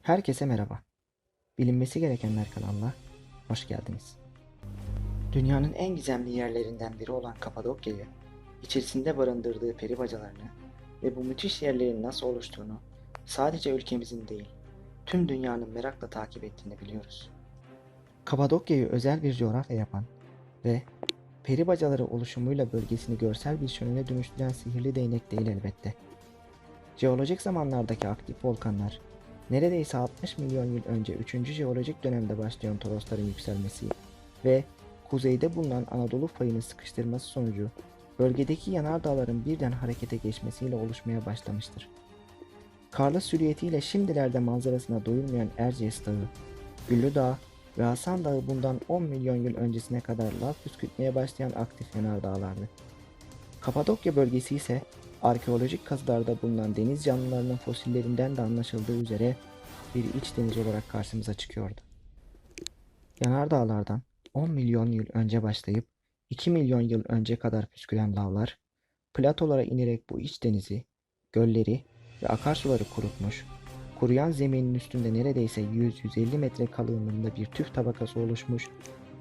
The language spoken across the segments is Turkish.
Herkese merhaba. Bilinmesi gerekenler kanalına hoş geldiniz. Dünyanın en gizemli yerlerinden biri olan Kapadokya'yı, içerisinde barındırdığı peri bacalarını ve bu müthiş yerlerin nasıl oluştuğunu sadece ülkemizin değil, tüm dünyanın merakla takip ettiğini biliyoruz. Kapadokya'yı özel bir coğrafya yapan ve peri bacaları oluşumuyla bölgesini görsel bir şölene dönüştüren sihirli değnek değil elbette. Jeolojik zamanlardaki aktif volkanlar, neredeyse 60 milyon yıl önce 3. jeolojik dönemde başlayan torosların yükselmesi ve kuzeyde bulunan Anadolu fayını sıkıştırması sonucu bölgedeki yanardağların birden harekete geçmesiyle oluşmaya başlamıştır. Karlı silüetiyle şimdilerde manzarasına doyulmayan Erciyes Dağı, Güllü Dağ ve Hasan Dağı bundan 10 milyon yıl öncesine kadar lav püskürtmeye başlayan aktif yanardağlardı. Kapadokya bölgesi ise arkeolojik kazılarda bulunan deniz canlılarının fosillerinden de anlaşıldığı üzere bir iç deniz olarak karşımıza çıkıyordu. Yanardağlardan 10 milyon yıl önce başlayıp 2 milyon yıl önce kadar püsküren lavlar, platolara inerek bu iç denizi, gölleri ve akarsuları kurutmuş, kuruyan zeminin üstünde neredeyse 100-150 metre kalınlığında bir tüf tabakası oluşmuş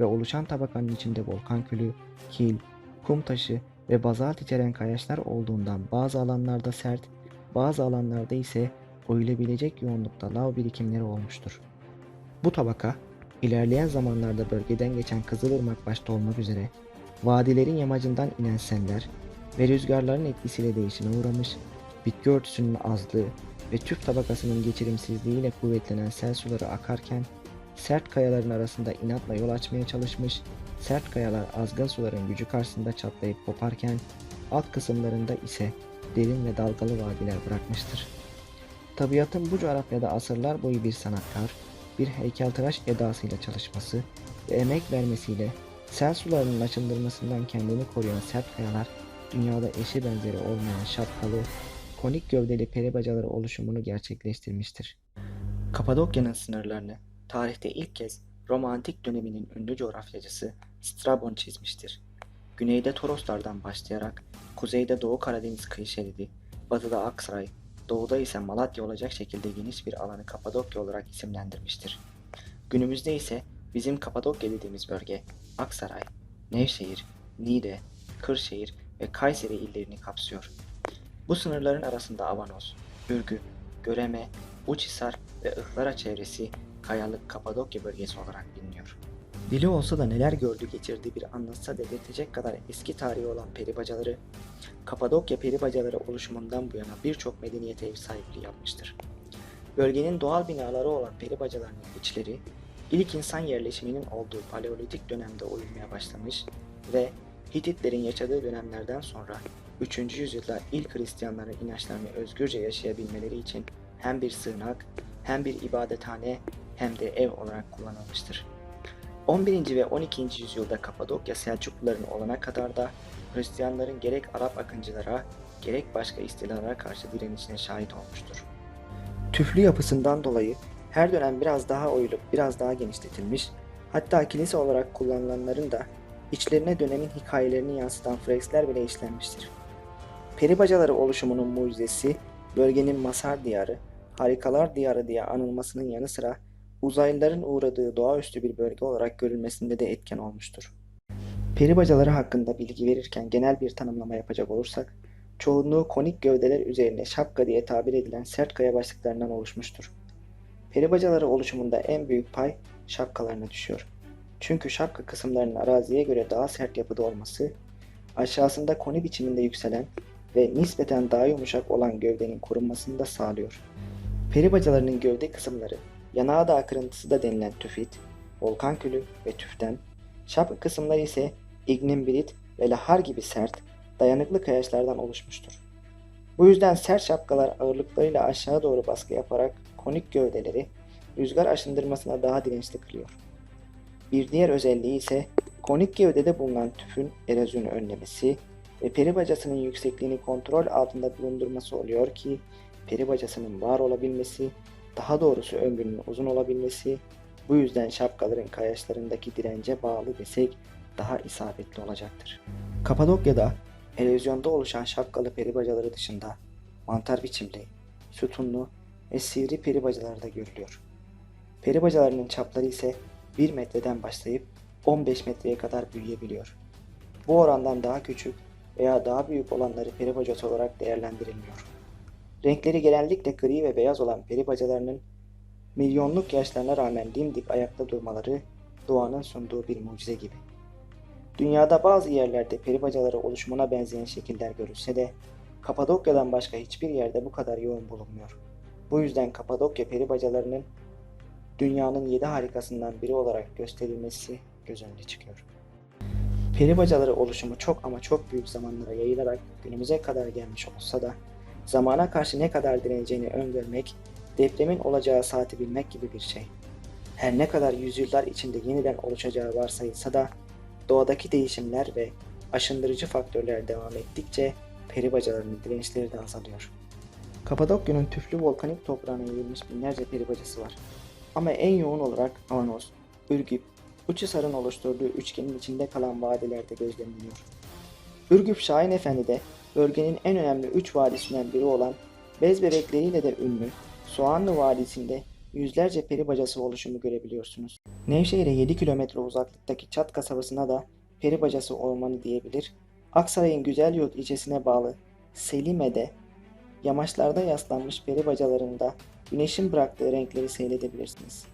ve oluşan tabakanın içinde volkan külü, kil, kum taşı ve bazalt içeren kayaçlar olduğundan bazı alanlarda sert, bazı alanlarda ise oyulabilecek yoğunlukta lav birikimleri olmuştur. Bu tabaka, ilerleyen zamanlarda bölgeden geçen Kızılırmak başta olmak üzere, vadilerin yamacından inen seller ve rüzgarların etkisiyle değişime uğramış, bitki örtüsünün azlığı ve tüf tabakasının geçirimsizliğiyle kuvvetlenen sel suları akarken, sert kayaların arasında inatla yol açmaya çalışmış, sert kayalar azgın suların gücü karşısında çatlayıp koparken, alt kısımlarında ise derin ve dalgalı vadiler bırakmıştır. Tabiatın bu coğrafyada asırlar boyu bir sanatkar, bir heykeltıraş edasıyla çalışması ve emek vermesiyle sel sularının aşındırmasından kendini koruyan sert kayalar, dünyada eşi benzeri olmayan şapkalı, konik gövdeli peri bacaları oluşumunu gerçekleştirmiştir. Kapadokya'nın sınırlarını tarihte ilk kez Roma Antik döneminin ünlü coğrafyacısı Strabon çizmiştir. Güneyde Toroslardan başlayarak kuzeyde Doğu Karadeniz kıyı şeridi, batıda Aksaray, doğuda ise Malatya olacak şekilde geniş bir alanı Kapadokya olarak isimlendirmiştir. Günümüzde ise bizim Kapadokya dediğimiz bölge Aksaray, Nevşehir, Niğde, Kırşehir ve Kayseri illerini kapsıyor. Bu sınırların arasında Avanos, Ürgüp, Göreme, Uçhisar ve Ihlara çevresi kayalık Kapadokya bölgesi olarak biliniyor. Dili olsa da neler gördü getirdi bir anlatsa dedirtecek kadar eski tarihi olan peri bacaları, Kapadokya peri bacaları oluşumundan bu yana birçok medeniyete ev sahipliği yapmıştır. Bölgenin doğal binaları olan peri bacalarının içleri, ilk insan yerleşiminin olduğu Paleolitik dönemde oyulmaya başlamış ve Hititlerin yaşadığı dönemlerden sonra 3. yüzyılda ilk Hristiyanların inançlarını özgürce yaşayabilmeleri için hem bir sığınak, hem bir ibadethane, hem de ev olarak kullanılmıştır. 11. ve 12. yüzyılda Kapadokya Selçukluların olana kadar da Hristiyanların gerek Arap akıncılara, gerek başka istilalara karşı direnişine şahit olmuştur. Tüflü yapısından dolayı her dönem biraz daha oyulup biraz daha genişletilmiş, hatta kilise olarak kullanılanların da içlerine dönemin hikayelerini yansıtan freskler bile işlenmiştir. Peri bacaları oluşumunun mucizesi, bölgenin Masar diyarı, harikalar diyarı diye anılmasının yanı sıra uzaylıların uğradığı doğaüstü bir bölge olarak görülmesinde de etken olmuştur. Peri bacaları hakkında bilgi verirken genel bir tanımlama yapacak olursak, çoğunluğu konik gövdeler üzerine şapka diye tabir edilen sert kaya başlıklarından oluşmuştur. Peri bacaları oluşumunda en büyük pay şapkalarına düşüyor. Çünkü şapka kısımlarının araziye göre daha sert yapıda olması, aşağısında koni biçiminde yükselen ve nispeten daha yumuşak olan gövdenin korunmasını da sağlıyor. Peri bacalarının gövde kısımları, yanardağ kırıntısı da denilen tüfit, volkan külü ve tüften, şapka kısımları ise ignimbirit ve lahar gibi sert, dayanıklı kayaçlardan oluşmuştur. Bu yüzden sert şapkalar ağırlıklarıyla aşağı doğru baskı yaparak konik gövdeleri rüzgar aşındırmasına daha dirençli kılıyor. Bir diğer özelliği ise konik gövdede bulunan tüfün erozyonu önlemesi ve peri bacasının yüksekliğini kontrol altında bulundurması oluyor ki peri bacasının var olabilmesi, daha doğrusu ömrünün uzun olabilmesi, bu yüzden şapkaların kayaçlarındaki dirence bağlı desek daha isabetli olacaktır. Kapadokya'da erozyonda oluşan şapkalı peri bacaları dışında mantar biçimli, sütunlu ve sivri peri bacaları da görülüyor. Peri bacalarının çapları ise 1 metreden başlayıp 15 metreye kadar büyüyebiliyor. Bu orandan daha küçük veya daha büyük olanları peri bacası olarak değerlendirilmiyor. Renkleri genellikle gri ve beyaz olan peri bacalarının milyonluk yaşlarına rağmen dimdik ayakta durmaları doğanın sunduğu bir mucize gibi. Dünyada bazı yerlerde peri bacaları oluşumuna benzeyen şekiller görülse de Kapadokya'dan başka hiçbir yerde bu kadar yoğun bulunmuyor. Bu yüzden Kapadokya peri bacalarının dünyanın 7 harikasından biri olarak gösterilmesi göz önüne çıkıyor. Peri bacaları oluşumu çok ama çok büyük zamanlara yayılarak günümüze kadar gelmiş olsa da zamana karşı ne kadar direneceğini öngörmek, depremin olacağı saati bilmek gibi bir şey. Her ne kadar yüzyıllar içinde yeniden oluşacağı varsayılsa da doğadaki değişimler ve aşındırıcı faktörler devam ettikçe peri bacalarının dirençleri de azalıyor. Kapadokya'nın tüflü volkanik toprağına yayılmış binlerce peri bacası var. Ama en yoğun olarak Avanos, Ürgüp, Uçhisar'ın oluşturduğu üçgenin içinde kalan vadilerde gözlemleniyor. Ürgüp Şahin Efendi'de bölgenin en önemli 3 vadisinden biri olan bez bebekleriyle de ünlü Soğanlı Vadisi'nde yüzlerce peri bacası oluşumu görebiliyorsunuz. Nevşehir'e 7 kilometre uzaklıktaki Çat kasabasına da peri bacası ormanı diyebilir. Aksaray'ın Güzelyurt ilçesine bağlı Selime'de yamaçlarda yaslanmış peri bacalarında güneşin bıraktığı renkleri seyredebilirsiniz.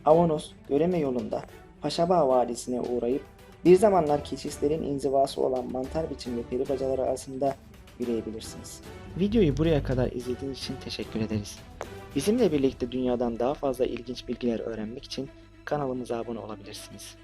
Avanos, Göreme yolunda Paşabağ Vadisi'ne uğrayıp bir zamanlar keçislerin inzivası olan mantar biçimli peri bacaları arasında yürüyebilirsiniz. Videoyu buraya kadar izlediğiniz için teşekkür ederiz. Bizimle birlikte dünyadan daha fazla ilginç bilgiler öğrenmek için kanalımıza abone olabilirsiniz.